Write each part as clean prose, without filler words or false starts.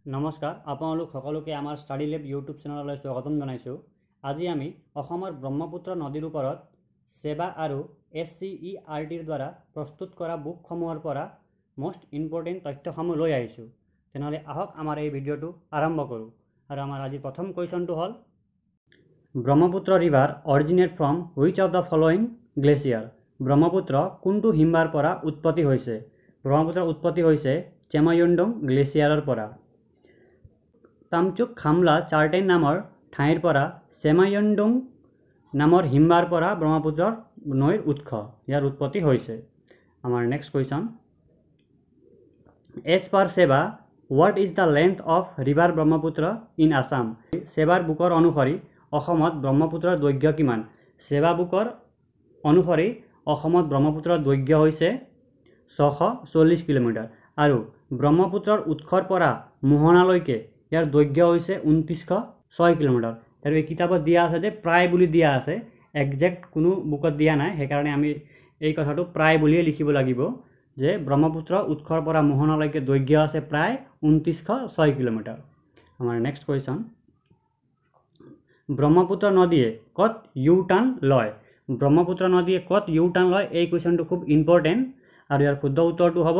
নমস্কাৰ আপোনালোক সকলোকে আমাৰ ষ্টাডি লেব ইউটিউব চেনেললৈ স্বাগতম জনাইছোঁ। আজি আমি অসমৰ ব্ৰহ্মপুত্ৰ নদীৰ ওপৰত সেৱা আৰু SCERTৰ দ্বাৰা প্ৰস্তুত কৰা বুকসমূহৰ পৰা মোষ্ট ইম্পৰ্টেণ্ট তথ্যসমূহ লৈ আহিছোঁ। তেনেহ'লে আহক আমাৰ এই ভিডিঅ'টো আৰম্ভ কৰোঁ। আৰু আমাৰ আজি প্ৰথম কুৱেশ্যনটো হ'ল Brahmaputra river originate from which of the following glacier. Brahmaputra কোনটো হিমবাৰ পৰা উৎপত্তি হৈছে? ব্ৰহ্মপুত্ৰৰ উৎপত্তি হৈছে চেমায়ুণ্ডং গ্লেচিয়াৰৰ পৰা। তামচুক খামলা চাৰ্টেন নামৰ ঠাইৰ পৰা চেমায়ুণ্ডং নামৰ হিমবাৰ পৰা ব্ৰহ্মপুত্ৰৰ নৈৰ উৎস ইয়াৰ উৎপত্তি হৈছে। আমাৰ নেক্সট কুৱেশ্যন, এজ পাৰ সেৱা what is the length of river Brahmaputra in Assam? সেৱাৰ বুকৰ অনুসৰি অসমত ব্ৰহ্মপুত্ৰৰ দৈৰ্ঘ্য কিমান? সেৱা বুকৰ অনুসৰি অসমত ব্ৰহ্মপুত্ৰৰ দৈৰ্ঘ্য হৈছে 640 কিলোমিটাৰ আৰু ব্ৰহ্মপুত্ৰৰ উৎসৰ পৰা মোহনালৈকে ইয়াৰ দৈৰ্ঘ্য হৈছে 2906 কিলোমিটাৰ। আৰু এই কিতাপত দিয়া আছে যে প্ৰায় বুলি দিয়া আছে, একজেক্ট কোনো বুকত দিয়া নাই, সেইকাৰণে আমি এই কথাটো প্ৰায় বুলিয়ে লিখিব লাগিব যে ব্ৰহ্মপুত্ৰ উৎসৰ পৰা মোহনালৈকে দৈৰ্ঘ্য আছে প্ৰায় 2906 কিলোমিটাৰ। আমাৰ নেক্সট কুৱেশ্যন, ব্ৰহ্মপুত্ৰ নদীয়ে ক'ত ইউ টাৰ্ণ লয়? ব্ৰহ্মপুত্ৰ নদীয়ে ক'ত ইউ টাৰ্ণ লয়? এই কুৱেশ্যনটো খুব ইম্পৰ্টেণ্ট আৰু ইয়াৰ শুদ্ধ উত্তৰটো হ'ব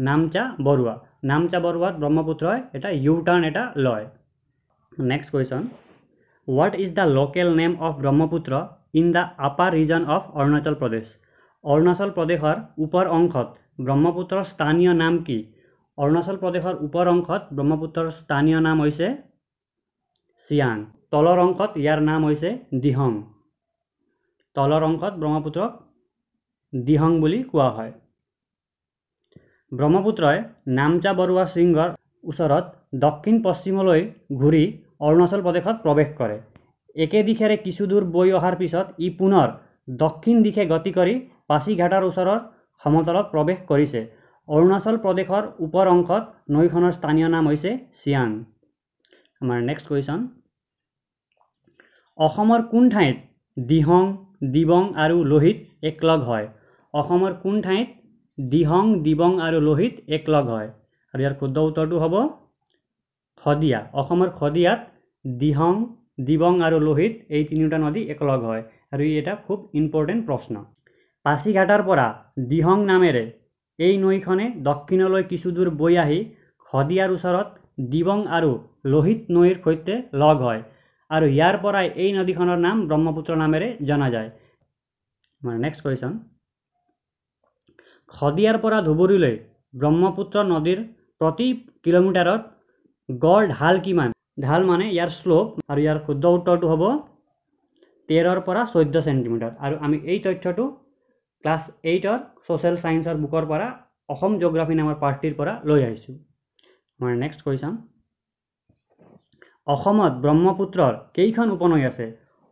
নামচা বৰুৱা। নামচা বৰুৱাত ব্ৰহ্মপুত্ৰই এটা ইউ টাৰ্ণ এটা লয়। Next question, what is the local name of Brahmaputra in the upper region of Arunachal Pradesh? Arunachal প্ৰদেশৰ ওপৰ অংশত ব্ৰহ্মপুত্ৰৰ স্থানীয় নাম কি? অৰুণাচল প্ৰদেশৰ ওপৰ অংশত ব্ৰহ্মপুত্ৰৰ স্থানীয় নাম হৈছে চিয়াং। তলৰ অংশত ইয়াৰ নাম হৈছে দিহং। তলৰ অংশত ব্ৰহ্মপুত্ৰক দিহং বুলি কোৱা হয়। ব্ৰহ্মপুত্ৰই নামচা বৰুৱা শৃংগৰ ওচৰত দক্ষিণ পশ্চিমলৈ ঘূৰি অৰুণাচল প্ৰদেশত প্ৰৱেশ কৰে। একে দিশেৰে কিছু দূৰ বৈ অহাৰ পিছত ই পুনৰ দক্ষিণ দিশে গতি কৰি পাছিঘাটৰ ওচৰৰ সমতলত প্ৰৱেশ কৰিছে। অৰুণাচল প্ৰদেশৰ ওপৰ অংশত নৈখনৰ স্থানীয় নাম হৈছে চিয়াং। আমাৰ নেক্সট কুৱেশ্যন, অসমৰ কোন ঠাইত দিহং, দিবং আৰু লোহিত একলগ হয়? অসমৰ কোন ঠাইত দিহং, দিবং আৰু লোহিত একলগ হয়? আৰু ইয়াৰ শুদ্ধ উত্তৰটো হ'ব শদিয়া। অসমৰ শদিয়াত দিহং, দিবং আৰু লোহিত এই তিনিওটা নদী একলগ হয় আৰু ই এটা খুব ইম্পৰ্টেণ্ট প্ৰশ্ন। পাছিঘাটৰ পৰা দিহং নামেৰে এই নৈখনে দক্ষিণলৈ কিছু দূৰ বৈ আহি শদিয়াৰ ওচৰত দিবং আৰু লোহিত নৈৰ সৈতে লগ হয় আৰু ইয়াৰ পৰাই এই নদীখনৰ নাম ব্ৰহ্মপুত্ৰ নামেৰে জনা যায়। আমাৰ নেক্সট কুৱেশ্যন, শদিয়াৰ পৰা ধুবুৰীলৈ ব্ৰহ্মপুত্ৰ নদীৰ প্ৰতি কিলোমিটাৰত গড় ঢাল কিমান? ঢাল মানে ইয়াৰ শ্লোপ, আৰু ইয়াৰ শুদ্ধ উত্তৰটো হ'ব 13 পৰা 14 চেণ্টিমিটাৰ। আৰু আমি এই তথ্যটো ক্লাছ 8ৰ ছ'চিয়েল ছায়েন্সৰ বুকৰ পৰা অসম জিঅ'গ্ৰাফী নামৰ পাৰ্টটিৰ পৰা লৈ আহিছোঁ। আমাৰ নেক্সট কুৱেশ্যন, অসমত ব্ৰহ্মপুত্ৰৰ কেইখন উপনৈ আছে?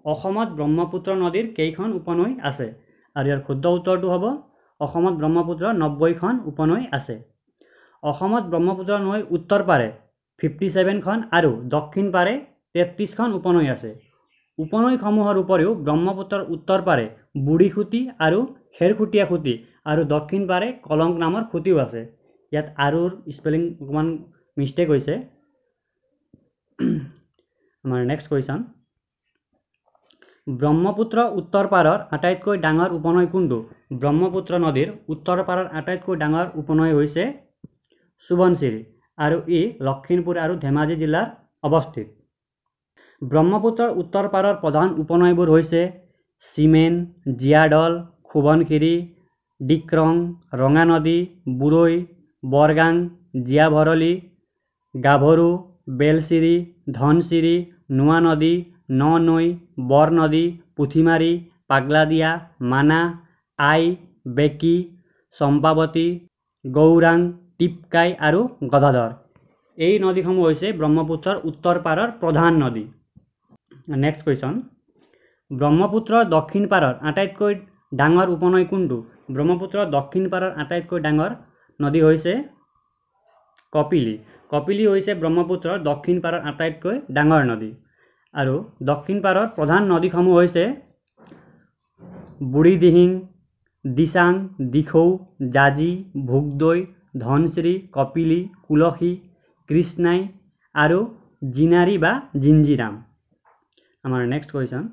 অসমত ব্ৰহ্মপুত্ৰ নদীৰ কেইখন উপনৈ আছে? আৰু ইয়াৰ শুদ্ধ উত্তৰটো হ'ব অসমত ব্ৰহ্মপুত্ৰৰ 90খন উপনৈ আছে। অসমত ব্ৰহ্মপুত্ৰ নৈৰ উত্তৰ পাৰে 57খন আৰু দক্ষিণ পাৰে 33খন উপনৈ আছে। উপনৈসমূহৰ উপৰিও ব্ৰহ্মপুত্ৰৰ উত্তৰ পাৰে বুঢ়ী খুটি আৰু খেৰখুটীয়া খুটি আৰু দক্ষিণ পাৰে কলংক নামৰ খুটিও আছে। ইয়াত আৰুৰ স্পেলিং অকণমান মিষ্টেক হৈছে। আমাৰ নেক্সট কুৱেশ্যন, ব্ৰহ্মপুত্ৰ উত্তৰ পাৰৰ আটাইতকৈ ডাঙৰ উপনৈ কোনটো? ব্ৰহ্মপুত্ৰ নদীৰ উত্তৰ পাৰৰ আটাইতকৈ ডাঙৰ উপনৈ হৈছে সোৱণশিৰি আৰু ই লখিমপুৰ আৰু ধেমাজি জিলাত অৱস্থিত। ব্ৰহ্মপুত্ৰৰ উত্তৰ পাৰৰ প্ৰধান উপনৈবোৰ হৈছে চিমেন, জীয়াদল, সোৱণশিৰি, ডিক্ৰং, ৰঙানদী, বুৰৈ, বৰগাং, জীয়াভৰলী, গাভৰু, বেলশ্বিৰি, ধনশিৰি, নোৱানদী, ননৈ, বৰনদী, পুথিমাৰী, পাগলাদিয়া, মানা, আই, বেকী, চম্পাৱতী, গৌৰাং, টিপকাই আৰু গদাধৰ। এই নদীসমূহ হৈছে ব্ৰহ্মপুত্ৰৰ উত্তৰ পাৰৰ প্ৰধান নদী। নেক্সট কুৱেশ্যন, ব্ৰহ্মপুত্ৰৰ দক্ষিণ পাৰৰ আটাইতকৈ ডাঙৰ উপনৈ কোনটো? ব্ৰহ্মপুত্ৰৰ দক্ষিণ পাৰৰ আটাইতকৈ ডাঙৰ নদী হৈছে কপিলী। কপিলী হৈছে ব্ৰহ্মপুত্ৰৰ দক্ষিণ পাৰৰ আটাইতকৈ ডাঙৰ নদী। আৰু দক্ষিণ পাৰৰ প্ৰধান নদীসমূহ হৈছে বুঢ়ীদিহিং, দিচাং, দিখৌ, জাঁজি, ভোগদৈ, ধনশিৰি, কপিলী, কুলশী, কৃষ্ণাই আৰু জিনাৰী বা জিঞ্জিৰাম। আমাৰ নেক্সট কুৱেশ্যন,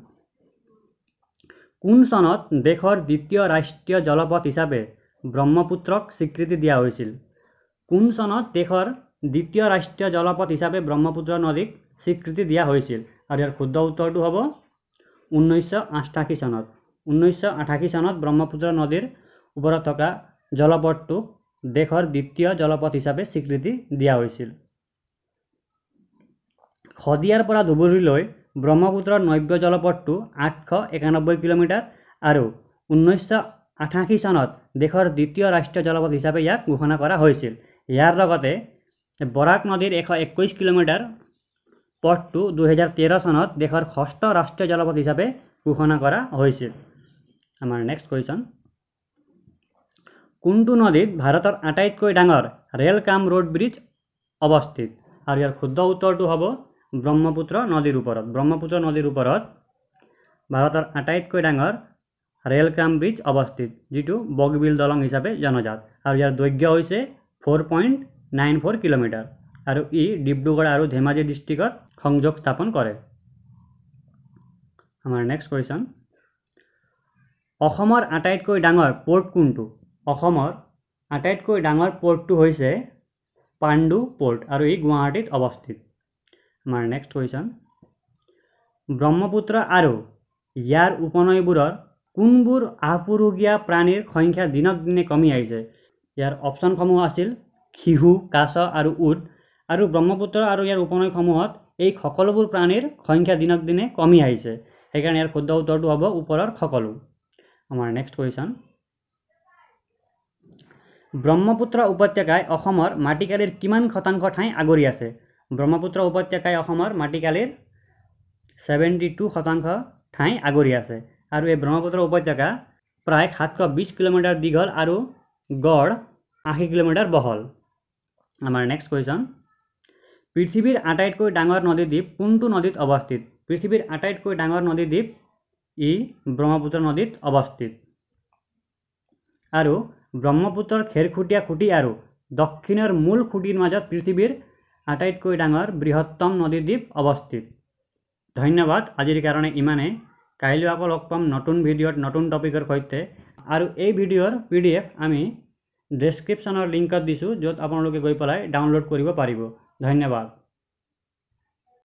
কোন চনত দেশৰ দ্বিতীয় ৰাষ্ট্ৰীয় জলপথ হিচাপে ব্ৰহ্মপুত্ৰক স্বীকৃতি দিয়া হৈছিল? কোন চনত দেশৰ দ্বিতীয় ৰাষ্ট্ৰীয় জলপথ হিচাপে ব্ৰহ্মপুত্ৰ নদীক স্বীকৃতি দিয়া হৈছিল? আৰু ইয়াৰ শুদ্ধ উত্তৰটো হ'ব 1988 চনত। 1988 চনত ব্ৰহ্মপুত্ৰ নদীৰ ওপৰত থকা জলপথটোক দেশৰ দ্বিতীয় জলপথ হিচাপে স্বীকৃতি দিয়া হৈছিল। শদিয়াৰ পৰা ধুবুৰীলৈ ব্ৰহ্মপুত্ৰৰ নব্য জলপথটো 891 কিলোমিটাৰ আৰু 1988 চনত দেশৰ দ্বিতীয় ৰাষ্ট্ৰীয় জলপথ হিচাপে ইয়াক ঘোষণা কৰা হৈছিল। ইয়াৰ লগতে বৰাক নদীৰ 121 কিলোমিটাৰ পথটো 2013 চনত দেশৰ ষষ্ঠ ৰাষ্ট্ৰীয় জলপথ হিচাপে ঘোষণা কৰা হৈছিল। আমাৰ নেক্সট কুৱেশ্যন, কোনটো নদীত ভাৰতৰ আটাইতকৈ ডাঙৰ ৰেল কাম ৰোড ব্ৰিজ অৱস্থিত? আৰু ইয়াৰ শুদ্ধ উত্তৰটো হ'ব ব্ৰহ্মপুত্ৰ নদীৰ ওপৰত। ব্ৰহ্মপুত্ৰ নদীৰ ওপৰত ভাৰতৰ আটাইতকৈ ডাঙৰ ৰেল কাম ব্ৰিজ অৱস্থিত, যিটো বগবিল দলং হিচাপে জনাজাত। আৰু ইয়াৰ দৈৰ্ঘ্য হৈছে 4.94 কিলোমিটাৰ আৰু ই ডিব্ৰুগড় আৰু ধেমাজি ডিষ্ট্ৰিক্টত সংযোগ স্থাপন কৰে। আমাৰ নেক্সট কুৱেশ্যন, অসমৰ আটাইতকৈ ডাঙৰ পোৰ্ট কোনটো? অসমৰ আটাইতকৈ ডাঙৰ পোৰ্টটো হৈছে পাণ্ডু পোৰ্ট আৰু ই গুৱাহাটীত অৱস্থিত। আমাৰ নেক্সট কুৱেশ্যন, ব্ৰহ্মপুত্ৰ আৰু ইয়াৰ উপনৈবোৰৰ কোনবোৰ আপুৰুগীয়া প্ৰাণীৰ সংখ্যা দিনক দিনে কমি আহিছে? ইয়াৰ অপশ্যনসমূহ আছিল শিহু, কাছ আৰু উট। আৰু ব্ৰহ্মপুত্ৰ আৰু ইয়াৰ উপনৈসমূহত এই সকলোবোৰ প্ৰাণীৰ সংখ্যা দিনক দিনে কমি আহিছে, সেইকাৰণে ইয়াৰ শুদ্ধ উত্তৰটো হ'ব ওপৰৰ সকলো। আমাৰ নেক্সট কুৱেশ্যন, ব্ৰহ্মপুত্ৰ উপত্যকাই অসমৰ মাটিকালিৰ কিমান শতাংশ ঠাই আগুৰি আছে? ব্ৰহ্মপুত্ৰ উপত্যকাই অসমৰ মাটিকালিৰ 72% ঠাই আগুৰি আছে। আৰু এই ব্ৰহ্মপুত্ৰ উপত্যকা প্ৰায় 720 কিলোমিটাৰ দীঘল আৰু গড় 80 কিলোমিটাৰ বহল। আমাৰ নেক্সট কুৱেশ্যন, পৃথিৱীৰ আটাইতকৈ ডাঙৰ নদীদ্বীপ কোনটো নদীত অৱস্থিত? পৃথিৱীৰ আটাইতকৈ ডাঙৰ নদীদ্বীপ ই ব্ৰহ্মপুত্ৰ নদীত অৱস্থিত। আৰু ব্ৰহ্মপুত্ৰৰ খেৰখুটীয়া খুঁটি আৰু দক্ষিণৰ মূল খুঁটিৰ মাজত পৃথিৱীৰ আটাইতকৈ ডাঙৰ বৃহত্তম নদীদ্বীপ অৱস্থিত। ধন্যবাদ, আজিৰ কাৰণে ইমানেই। কাইলৈ আকৌ লগ পাম নতুন ভিডিঅ'ত নতুন টপিকৰ সৈতে। আৰু এই ভিডিঅ'ৰ PDF আমি ডেছক্ৰিপশ্যনৰ লিংকত দিছোঁ, য'ত আপোনালোকে গৈ পেলাই ডাউনলোড কৰিব পাৰিব। ধন্যবাদ।